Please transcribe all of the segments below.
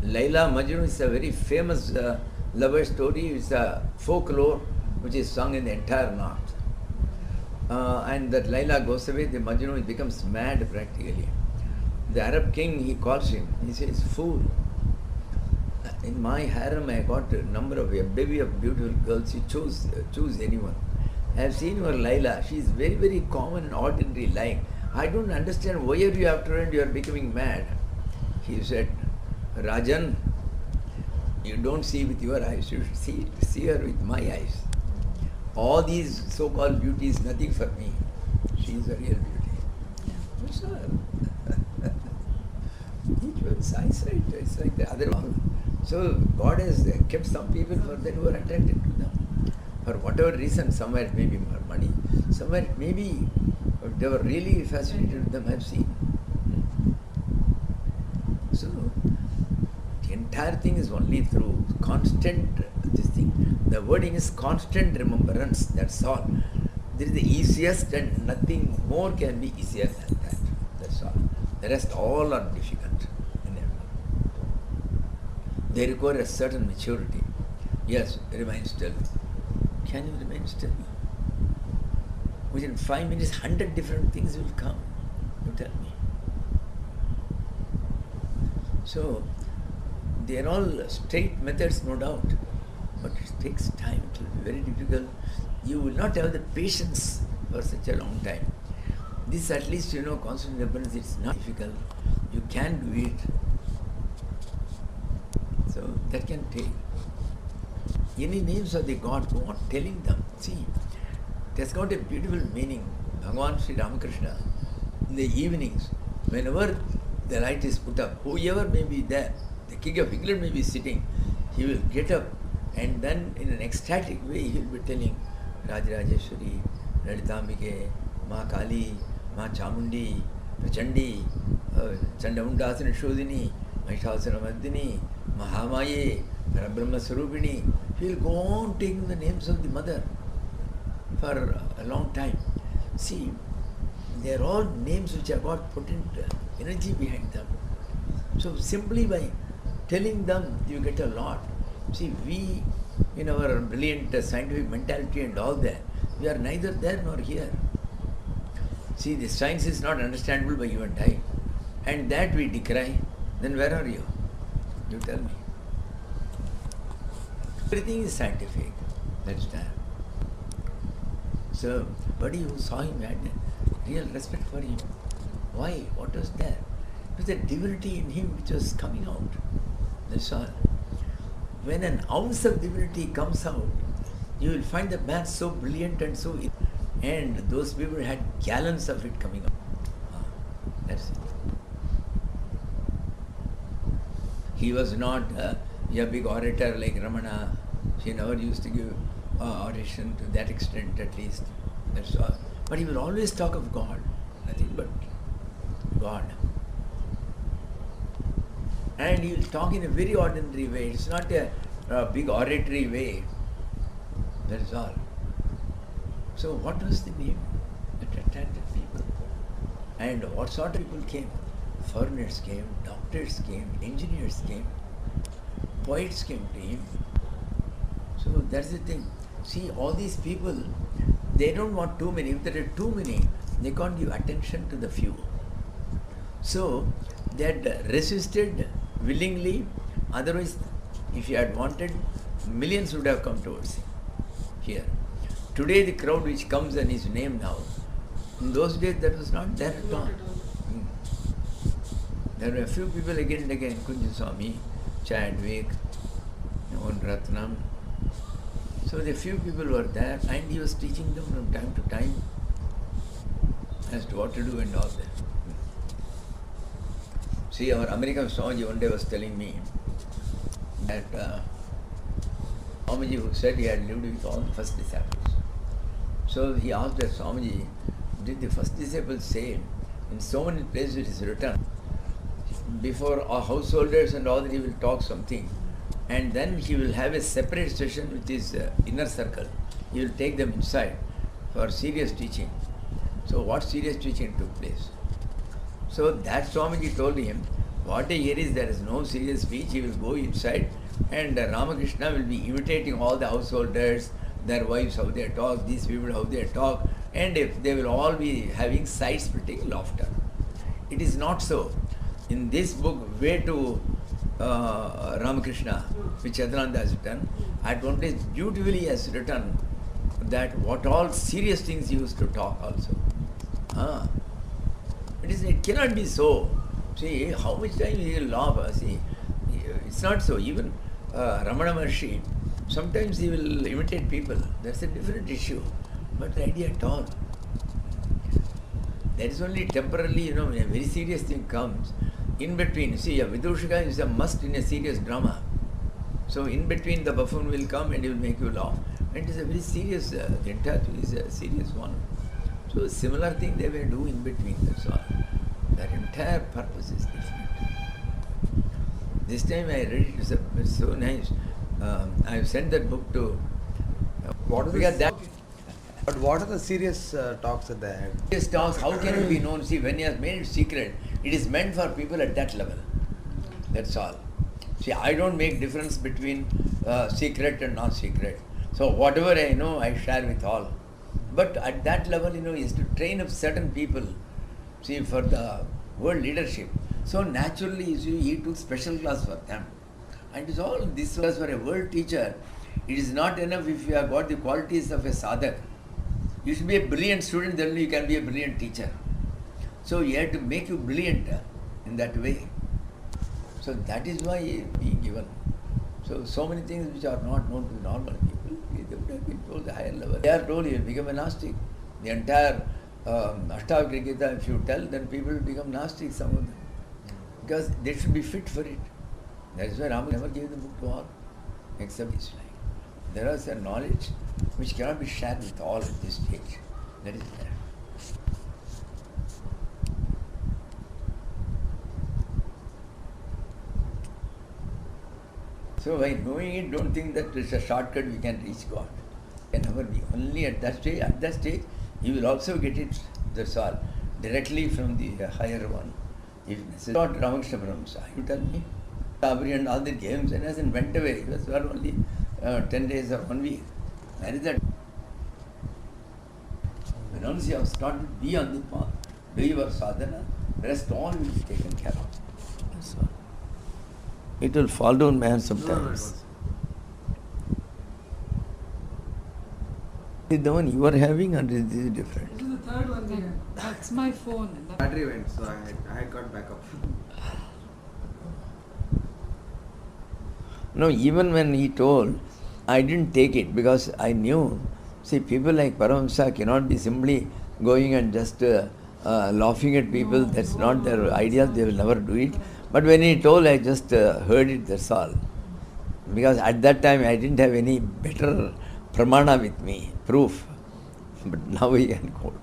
Laila Majnun is a very famous lover story. It's a folklore which is sung in the entire north. And that Laila goes away, the Majnun becomes mad practically. The Arab king, he calls him, he says, fool, in my harem I got a number of, a bevy of beautiful girls, you choose anyone. I have seen your Laila, she is very, very common and ordinary like. I don't understand why are you after her and you are becoming mad. He said, Rajan, you don't see with your eyes, you should see her with my eyes. All these so-called beauty is nothing for me. She is a real beauty. So, each one's eyesight is like the other one. So God has kept some people for that who are attracted to them. For whatever reason, somewhere it may be more money, somewhere it may be they were really fascinated with them, I have seen. So the entire thing is only through constant this thing. The wording is constant remembrance, that's all. This is the easiest and nothing more can be easier than that. That's all. The rest all are difficult. They require a certain maturity. Yes, remain still. Can you remain still? Within 5 minutes, 100 different things will come. You tell me. So, they are all straight methods, no doubt. But it takes time. It will be very difficult. You will not have the patience for such a long time. This at least, constant abundance, it's not difficult. You can do it. So that can take. Any names of the God, go on telling them. See, it has got a beautiful meaning. Bhagavan Sri Ramakrishna, in the evenings, whenever the light is put up, whoever may be there, the king of England may be sitting, he will get up and then in an ecstatic way he will be telling Rajrajeshwari, Lalitambike, Ma Kali, Ma Chamundi, Prachandi, Chandamundasana Shodhini, Mahishasana Mardini, Mahamaye, Parabrahma Sarupini. He will go on taking the names of the mother for a long time. See, they are all names which have got potent energy behind them. So simply by telling them, you get a lot. See, we, in our brilliant scientific mentality and all that, we are neither there nor here. See, the science is not understandable by you and I. And that we decry. Then where are you? You tell me. Everything is scientific. That's that. So, somebody who saw him had real respect for him. Why? What was there? It was the divinity in him which was coming out. That's all. When an ounce of divinity comes out, you will find the man so brilliant and so... And those people had gallons of it coming out. That's it. He was not a big orator like Ramana. He never used to give oration to that extent at least. That's all. But he will always talk of God. Nothing but God. And he will talk in a very ordinary way. It's not a big oratory way. That is all. So what was the name that attracted people? And what sort of people came? Foreigners came, doctors came, engineers came, poets came to him. So that's the thing. See, all these people, they don't want too many. If there are too many, they can't give attention to the few. So they had resisted willingly. Otherwise, if he had wanted, millions would have come towards him here. Today the crowd which comes and is named now, in those days that was not there at all. There were a few people again and again, Kunja Swami, Chadwick, Ratnam. So the few people were there and he was teaching them from time to time as to what to do and all that. See, our American Swamiji one day was telling me that Swamiji who said he had lived with all the first disciples. So he asked that Swamiji, did the first disciples say, in so many places it is written, before our householders and all that he will talk something, and then he will have a separate session with his inner circle. He will take them inside for serious teaching. So what serious teaching took place? So that Swamiji told him, What I hear is there is no serious speech. He will go inside and Ramakrishna will be imitating all the householders, their wives, how they talk, these people, how they talk, and if they will all be having side-splitting laughter. It is not so. In this book, Way to Ramakrishna, which Advaitin has written, Advaitin beautifully has written that what all serious things he used to talk also. It cannot be so. See, how much time he will laugh. See, it's not so. Even Ramana Maharshi, sometimes he will imitate people. That's a different issue. But the idea at all. That is only temporarily, when a very serious thing comes, in between. See, a Vidushika is a must in a serious drama. So in between the buffoon will come and he will make you laugh. And it is a very serious, the entire thing is a serious one. So similar thing they will do in between, that's all. That entire purpose is different. This time I read it, it's so nice. I have sent that book to... What is because that, But what are the serious talks that they have? serious talks, how can it be known? See, when he has made it secret, it is meant for people at that level. That's all. See, I don't make difference between secret and non-secret. So whatever I know, I share with all. But at that level, is to train up certain people, see, for the world leadership. So naturally, he took special class for them. And it's all, this was for a world teacher. It is not enough if you have got the qualities of a sadhak. You should be a brilliant student, then you can be a brilliant teacher. So he had to make you brilliant in that way. So that is why he given. So many things which are not known to normal people, they would have been told the higher level. They are told you become a Gnostic. The entire Ashtavakra Gita, if you tell, then people will become Gnostic, some of them. Because they should be fit for it. That is why Rama never gave the book to all, except Islam. There is a knowledge which cannot be shared with all at this stage. That is there. So by knowing it, don't think that it's a shortcut we can reach God. It can never be. Only at that stage, you will also get it, that's all, directly from the higher one. If this is not Ramakrishna Paramahamsa, you tell me, Sabri and all the games and as and went away. It was for only 10 days or 1 week. That is that. When once you have started, be on the path, do your sadhana, the rest all will be taken care of. That's all. It will fall down, man, sometimes. Is the one you are having or is this different? This is the third one we had. That's my phone. Battery went, so I had got backup. No, even when he told, I didn't take it because I knew, see, people like Paramahamsa cannot be simply going and just laughing at people. That's not their idea. They will never do it. But when he told, I just heard it, that's all. Because at that time I didn't have any better pramana with me, proof. But now we can quote.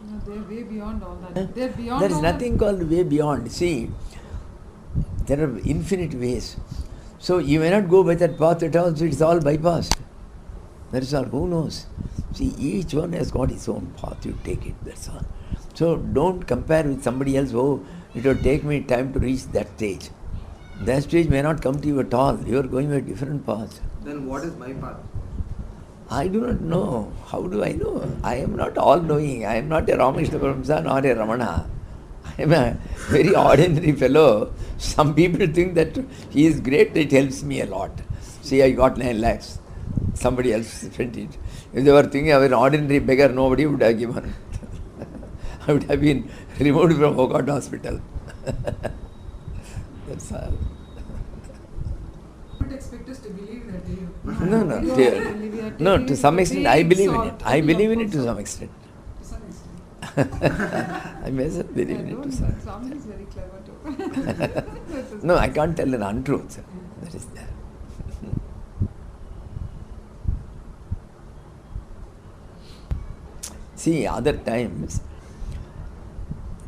No, they're way beyond all that. They're beyond There is all nothing called way beyond. See, there are infinite ways. So you may not go by that path at all, so it's all bypassed. That is all. Who knows? See, each one has got his own path. You take it, that's all. So don't compare with somebody else. Oh, it will take me time to reach that stage. That stage may not come to you at all. You are going by a different path. Then what is my path? I do not know. How do I know? I am not all-knowing. I am not a Ramakrishna Paramahamsa nor a Ramana. I am a very ordinary fellow. Some people think that he is great, it helps me a lot. See, I got 9 lakhs. Somebody else spent it. If they were thinking of an ordinary beggar, nobody would have given. I would have been removed from Hokot hospital. That's all. Don't expect us to believe that. No, no, to some extent I believe in it. I believe in it to some extent. To some extent. I myself believe in it to some extent. Swami is very clever too. No, I can't tell an untruth. That is there. See, other times,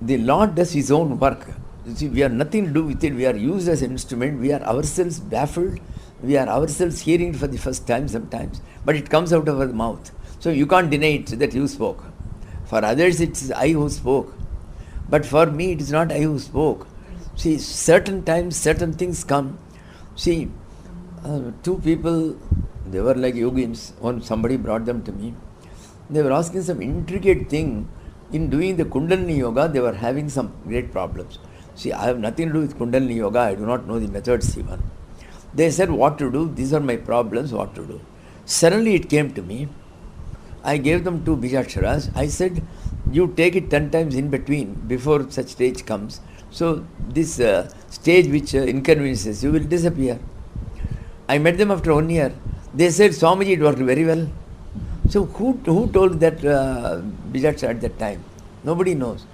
the Lord does His own work. You see, we have nothing to do with it. We are used as an instrument. We are ourselves baffled. We are ourselves hearing it for the first time sometimes. But it comes out of our mouth. So you can't deny it that you spoke. For others it is I who spoke. But for me it is not I who spoke. See, certain times, certain things come. See, two people, they were like yogins. Somebody brought them to me. They were asking some intricate thing. In doing the Kundalini Yoga, they were having some great problems. See, I have nothing to do with Kundalini Yoga. I do not know the methods even. They said what to do. These are my problems, what to do. Suddenly it came to me. I gave them 2 Bijaksharas. I said, you take it 10 times in between before such stage comes. So this stage which inconveniences you will disappear. I met them after 1 year. They said, Swamiji, it worked very well. So who told that Bijakshara at that time? Nobody knows.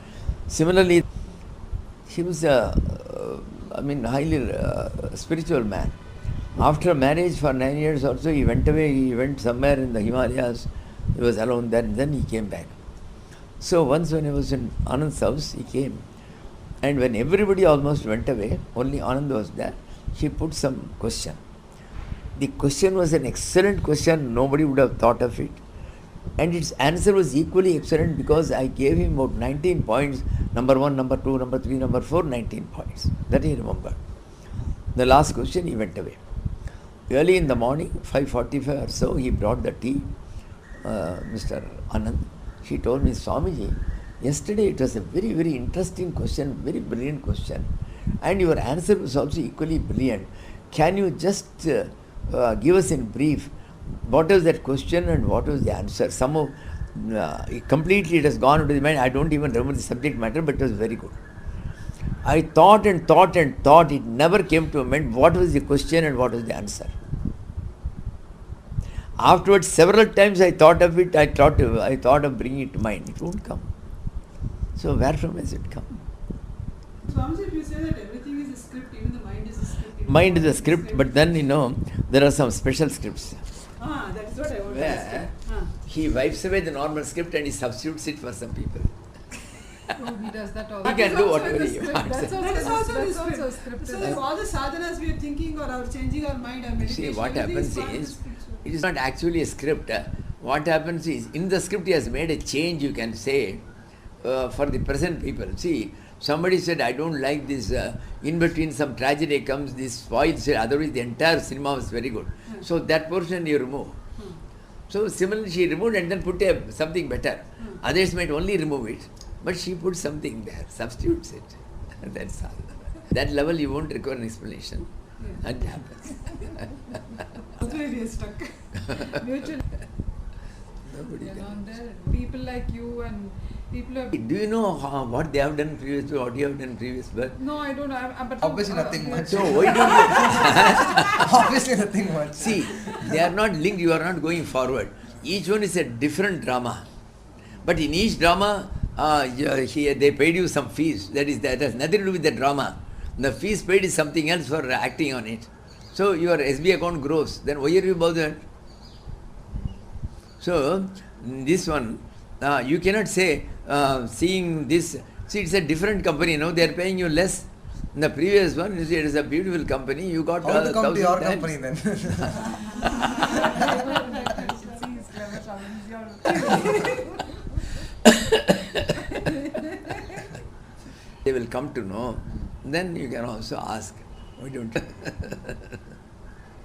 Similarly, he was highly spiritual man. After marriage for 9 years also, he went away. He went somewhere in the Himalayas. He was alone there, and then he came back. So once when he was in Anand's house, he came. And when everybody almost went away, only Anand was there, he put some question. The question was an excellent question. Nobody would have thought of it. And its answer was equally excellent because I gave him about 19 points. Number 1, number 2, number 3, number 4, 19 points. That he remembered. The last question, he went away. Early in the morning, 5:45 or so, he brought the tea. Mr. Anand, he told me, Swamiji, yesterday it was a very, very interesting question, very brilliant question. And your answer was also equally brilliant. Can you just give us in brief what was that question and what was the answer? Somehow, completely it has gone into the mind. I don't even remember the subject matter, but it was very good. I thought and thought and thought. It never came to a mind what was the question and what was the answer. Afterwards, several times I thought of it. I thought of bringing it to mind. It won't come. So where from has it come? Swamiji, if you say that everything is a script, even the mind is a script. Mind is a script, but then there are some special scripts. That is what I want to Where ask. he wipes away the normal script and he substitutes it for some people. Oh, he does that all. He can do whatever he wants. That's also the script. So Yes. all the sadhanas we are thinking or our changing our mind or meditation. See, what everything happens part of the is, spiritual. it is not actually a script. What happens is, in the script he has made a change, you can say, for the present people. See, somebody said, I don't like this, in between some tragedy comes, this spoils it, otherwise the entire cinema was very good. So that portion you remove. So similarly she removed and then put something better. Others might only remove it, but she put something there, substitutes it. That's all. That level you won't require an explanation. Yeah. And it happens. That's why we are stuck. Mutual. Nobody You can. know, there are people like you and people who have. Do you know what they have done previously, what you have done previous birth? No, I don't know. But Obviously nothing much. So why don't you... Obviously nothing much. See, they are not linked, you are not going forward. Each one is a different drama. But in each drama, they paid you some fees. That has nothing to do with the drama. The fees paid is something else for acting on it. So your SB account grows. Then why are you bothered? So this one, you cannot say, seeing this, see it's a different company, they are paying you less. In the previous one, you see it is a beautiful company, you got How to come to 1,000 your times. company then? They will come to know. Then you can also ask, why don't you?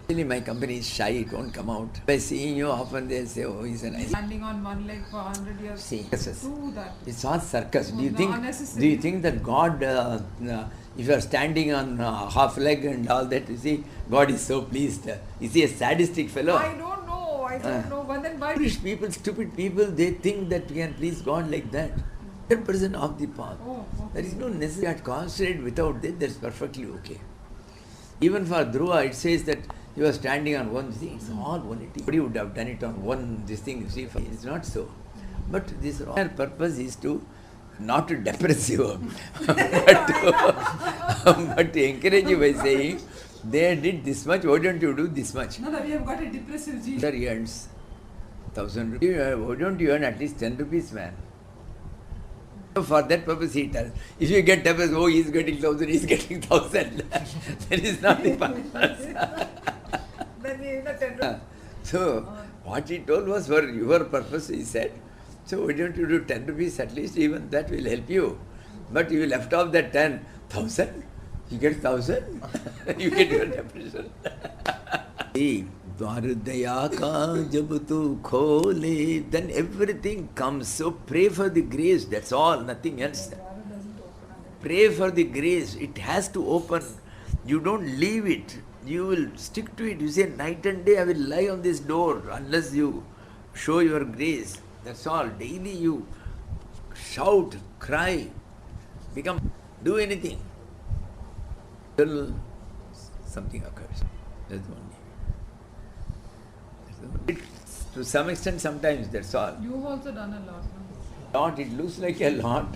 Actually, my company is shy, it won't come out. By seeing you, often they say, oh, he's a nice. Standing on one leg for 100 years. See, Do that. it's all circus. Do you No, think? unnecessary. Do you think that God, if you are standing on half leg and all that, you see, God is so pleased? Is he a sadistic fellow? I don't know. I don't know. But then why? Foolish people, stupid people, they think that we can please God like that. 100% off the path. Oh, okay. There is no necessity to concentrate without that. That's perfectly okay. Even for Dhruva, it says that you are standing on one thing. It's all one. Nobody would have done it on one this thing. You see, it's not so. But this entire purpose is to not to depress you, but to encourage you by saying, they did this much. Why don't you do this much? No, we have got a depressive gene. Sir, he earns 1,000 rupees. Why don't you earn at least 10 rupees, man? So for that purpose he does. If you get depressed, oh, he is getting 1,000, he is getting 1,000. That is not the purpose. Then we in a tender. So what he told was for your purpose, he said, So why don't you do 10 rupees at least? Even that will help you. But you left off that 10,000. You get 1,000. You get your depression. Dwaradaya ka jab tu khole, then everything comes. So pray for the grace. That's all. Nothing else. Pray for the grace. It has to open. You don't leave it. You will stick to it. You say, night and day I will lie on this door unless you show your grace. That's all. Daily you shout, cry, do anything. Till something occurs. That's the only. To some extent, sometimes that's all. You've also done a lot. No? Lot, it looks like a lot.